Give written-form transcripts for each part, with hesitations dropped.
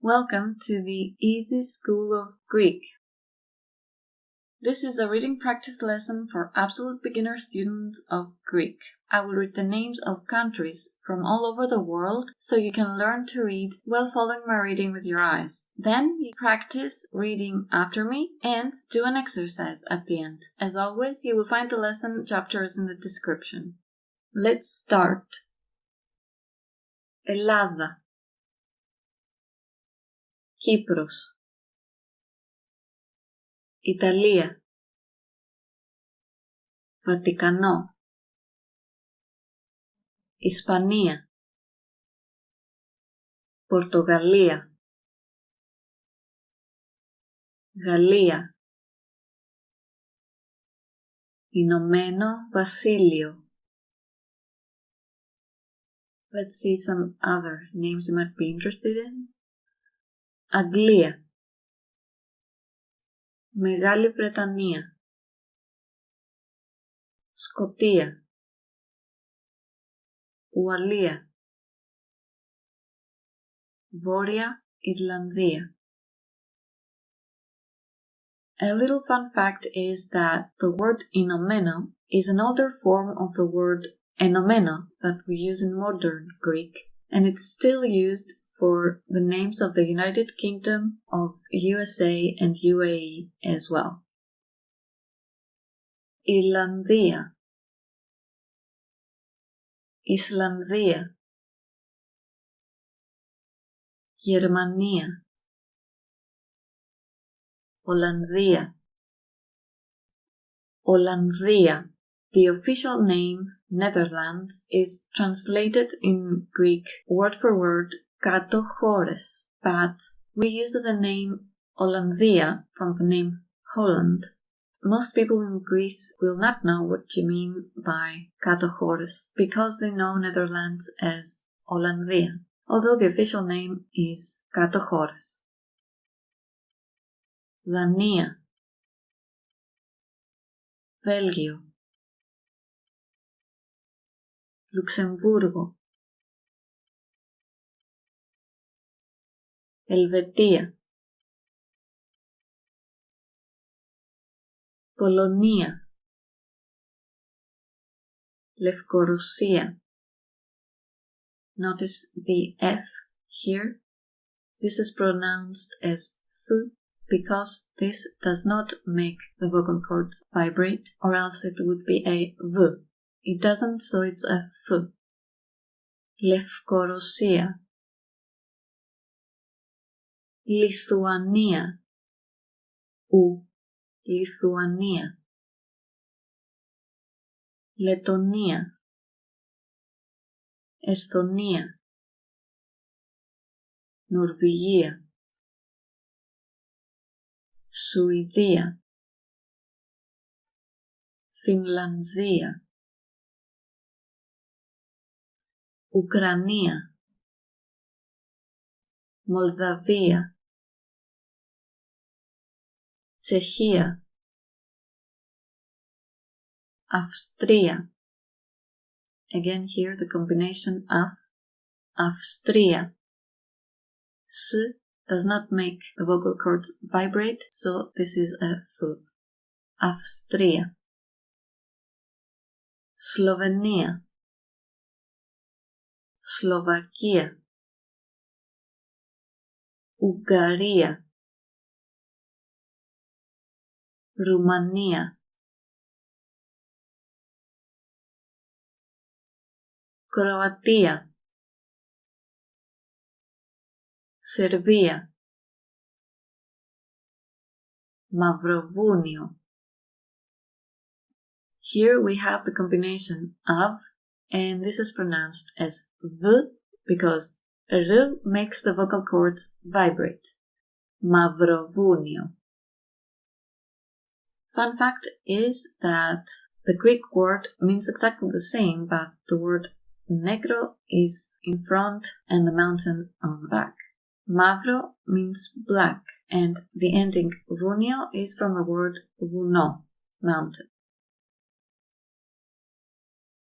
Welcome to the Easy School of Greek. This is a reading practice lesson for absolute beginner students of Greek. I will read the names of countries from all over the world so you can learn to read while following my reading with your eyes. Then you practice reading after me and do an exercise at the end. As always, you will find the lesson chapters in the description. Let's start. Ελλάδα, Κύπρος, Ιταλία, Βατικανό, Ισπανία, Πορτογαλία, Γαλλία, Ηνωμένο Βασίλειο. Let's see some other names you might be interested in. Αγγλία, Μεγάλη Βρετανία, Σκωτία, Ουαλία, Βόρεια Ιρλανδία. A little fun fact is that the word Ηνωμένο is an older form of the word Ενωμένο that we use in modern Greek, and it's still used for the names of the United Kingdom, of USA and UAE as well. Ιρλανδία, Ισλανδία, Γερμανία, Ολλανδία, Ολλανδία. The official name, Netherlands, is translated in Greek word for word κάτω χώρες, but we use the name Olandia from the name Holland. Most people in Greece will not know what you mean by κάτω χώρες because they know Netherlands as Olandia, although the official name is κάτω χώρες. Δανία, Βέλγιο, Λουξεμβούργο, Ελβετία, Πολωνία, Λευκορωσία. Notice the F here. This is pronounced as F because this does not make the vocal cords vibrate, or else it would be a V. It doesn't, so it's a F. Λευκορωσία, Λιθουανία, Λιθουανία, Λετονία, Εσθονία, Νορβηγία, Σουηδία, Φινλανδία, Ουκρανία, Μολδαβία, Τσεχία, Αυστρία. Again here the combination of Αυστρία. S does not make the vocal cords vibrate, so this is a F. Αυστρία. Σλοβενία, Σλοβακία, Ουγγαρία, Ρουμανία, Κροατία, Σερβία, Μαυροβούνιο. Here we have the combination of, and this is pronounced as V because R makes the vocal cords vibrate. Mavrovounio. Fun fact is that the Greek word means exactly the same, but the word negro is in front and the mountain on the back. Mavro means black, and the ending vounio is from the word vouno, mountain.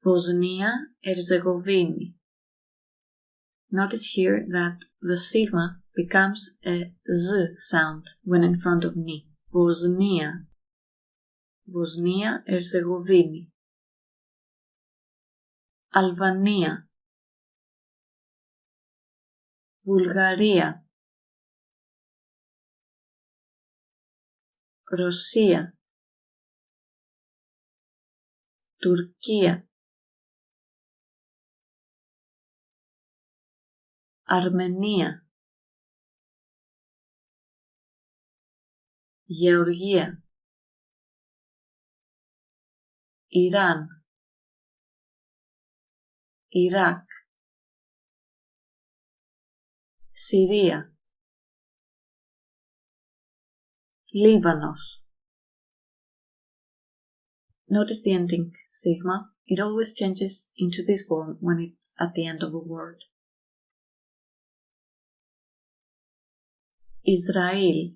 Bosnia Herzegovina. Notice here that the sigma becomes a Z sound when in front of ni. Βοσνία, Βοσνία Ερζεγοβίνη. Αλβανία, Βουλγαρία, Ρωσία, Τουρκία, Αρμενία, Γεωργία, Ιράν, Ιράκ, Συρία, Líbanos. Notice the ending sigma. It always changes into this form when it's at the end of a word. Israel.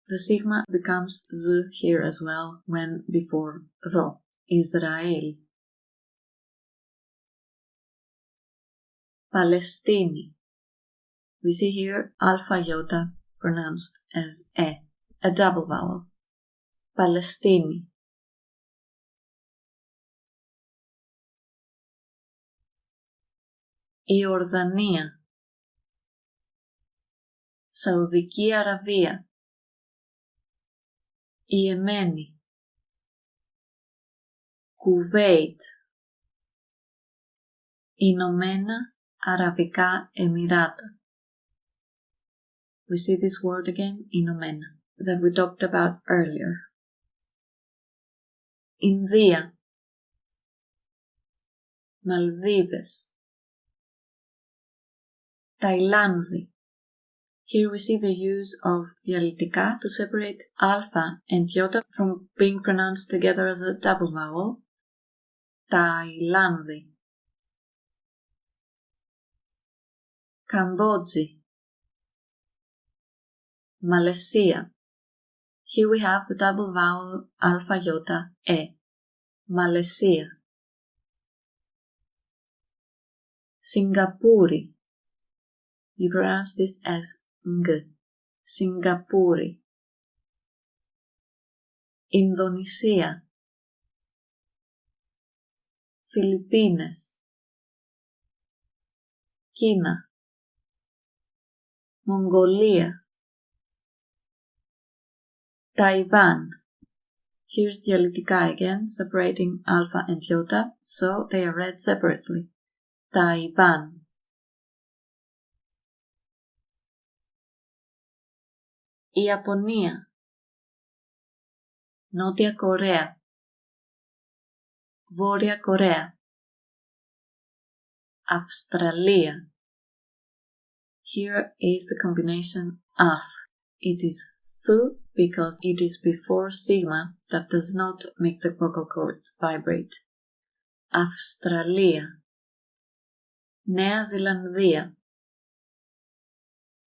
The sigma becomes z here as well when before ro. Israel. Palestini. We see here alpha iota pronounced as e, a double vowel. Palestini. Ιορδανία, Σαουδική Αραβία, Ιεμένη, Κουβέιτ, Ηνωμένα Αραβικά Εμιράτα. We see this word again, Ηνωμένα, that we talked about earlier. Ινδία, Μαλδίβες, Ταϊλάνδη. Here we see the use of διαλυτικά to separate alpha and iota from being pronounced together as a double vowel. Ταϊλάνδη. Καμπότζη. Μαλαισία. Here we have the double vowel alpha iota e. Μαλαισία. Σιγκαπούρη. You pronounce this as ng. Σιγκαπούρη. Ινδονησία. Φιλιππίνες. Κίνα. Μογγολία. Taiwan. Here's διαλυτικά again, separating alpha and iota, so they are read separately. Taiwan. Ιαπωνία, Νότια Κορέα, Βόρεια Κορέα, Αυστραλία. Here is the combination af. It is fu because it is before sigma that does not make the vocal cords vibrate. Αυστραλία. Νέα Ζηλανδία,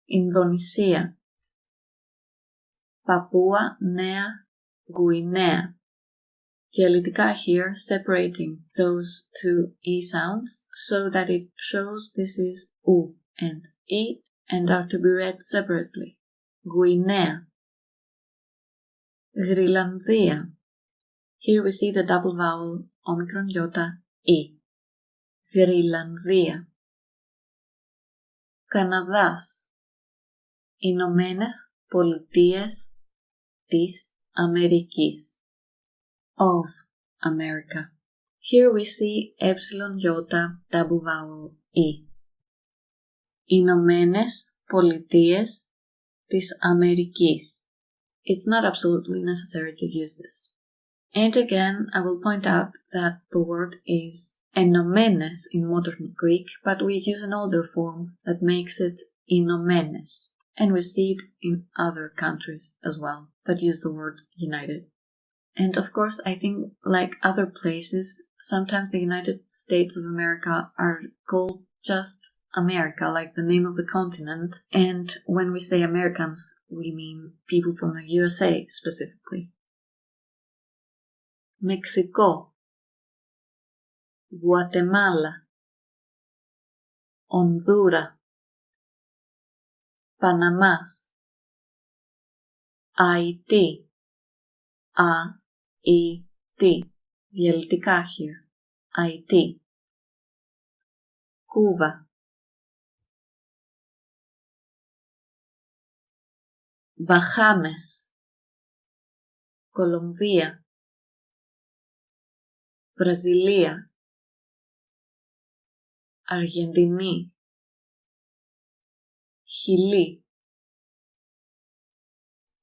Ινδονησία, Παπούα Νέα Γουινέα. Διαλυτικά here separating those two E sounds so that it shows this is U and E and are to be read separately. Γουινέα. Γρυλανδία. Here we see the double vowel omicron iota E. Γρυλανδία. Καναδάς. Ηνωμένες Πολιτείες της Αμερικής. Of America. Here we see epsilon iota double vowel E. Ηνωμένες Πολιτείες της Αμερικής. It's not absolutely necessary to use this. And again, I will point out that the word is ennomenes in modern Greek, but we use an older form that makes it inomenes. And we see it in other countries as well that use the word united. And of course, I think like other places, sometimes the United States of America are called just America, like the name of the continent. And when we say Americans, we mean people from the USA specifically. Mexico, Guatemala, Honduras, Παναμάς, Αϊτή, Α-Ι-Τί, διαλυτικά here, Αϊτή, Κούβα, Μπαχάμες, Κολομβία, Βραζιλία, Αργεντινή, Χιλή,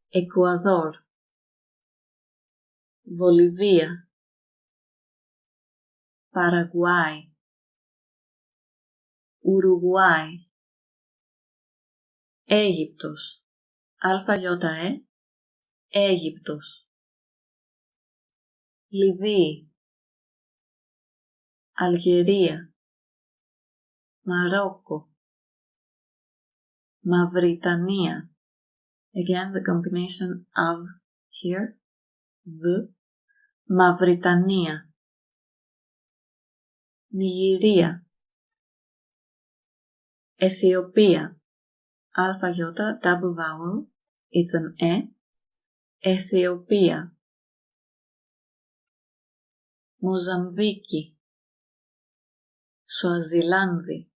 Εκουαδόρ, Βολιβία, Παραγουάι, Ουρουγουάι, Αίγυπτος, ΑΙ, Αίγυπτος, Λιβύη, Αλγερία, Μαρόκο, Μαυριτανία, again the combination of here, Μαυριτανία, Νιγηρία, Αιθιοπία, ΑΙ, double vowel, it's an Αιθιοπία, Μοζαμβίκη, Σουαζιλάνδη,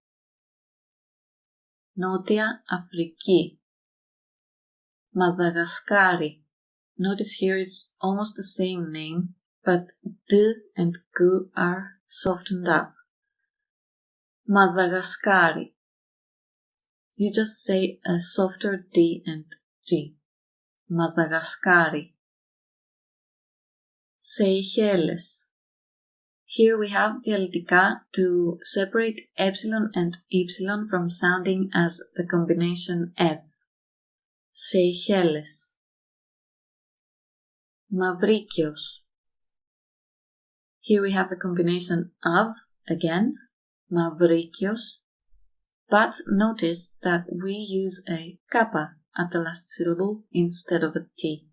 Νότια Αφρική, Μαδαγασκάρη. Notice here it's almost the same name, but D and G are softened up. Madagascari. You just say a softer D and G. Madagascari. Seychelles. Here we have διαλυτικά to separate epsilon and ypsilon from sounding as the combination F. Seychelles. Mavrikos. Here we have the combination of, again, Mavrikos, but notice that we use a kappa at the last syllable instead of a T.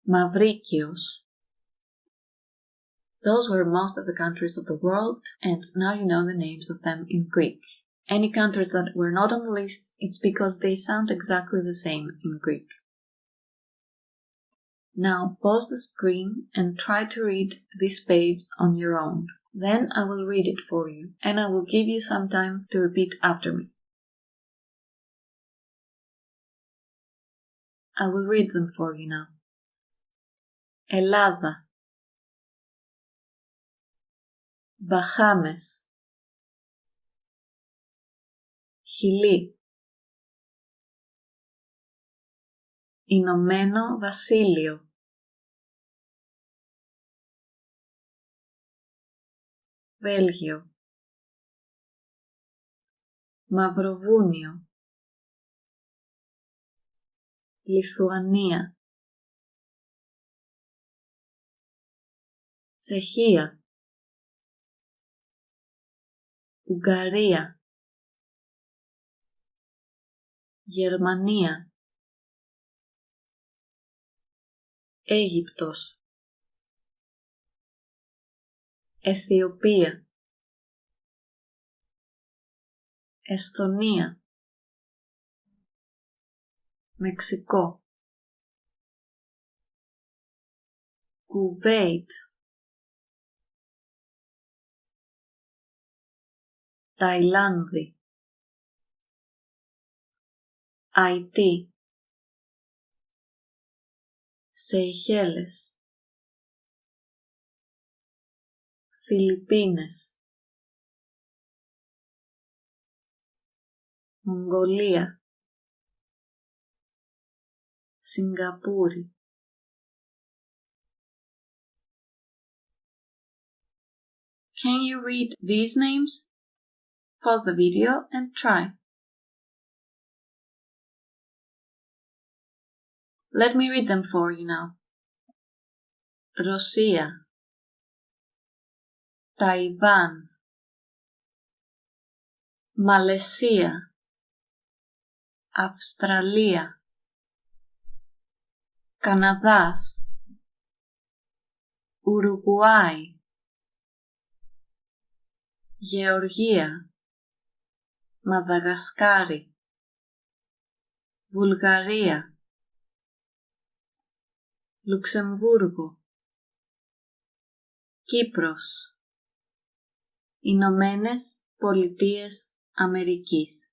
Mavrikos. Those were most of the countries of the world, and now you know the names of them in Greek. Any countries that were not on the list, it's because they sound exactly the same in Greek. Now pause the screen and try to read this page on your own. Then I will read it for you, and I will give you some time to repeat after me. I will read them for you now. Ελλάδα, Μπαχάμες, Χιλή, Ηνωμένο Βασίλειο, Βέλγιο, Μαυροβούνιο, Λιθουανία, Τσεχία, Ουγγαρία, Γερμανία, Αίγυπτος, Αιθιοπία, Εσθονία, Μεξικό, Κουβέιτ, Ταϊλάνδη, Αϊτή, Σεϊχέλες, Φιλιππίνες, Μογγολία, Σιγκαπούρη. Can you read these names? Pause the video and try. Let me read them for you now. Ρωσία, Ταϊβάν, Μαλαισία, Αυστραλία, Καναδάς, Ουρουγουάι, Γεωργία, Μαδαγασκάρη, Βουλγαρία, Λουξεμβούργο, Κύπρος, Ηνωμένες Πολιτείες Αμερικής.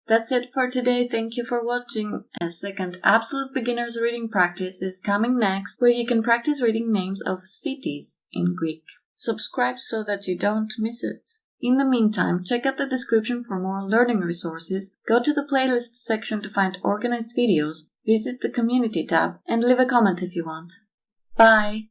That's it for today. Thank you for watching. A second Absolute Beginner's Reading Practice is coming next, where you can practice reading names of cities in Greek. Subscribe so that you don't miss it. In the meantime, check out the description for more learning resources, go to the playlist section to find organized videos, visit the community tab, and leave a comment if you want. Bye!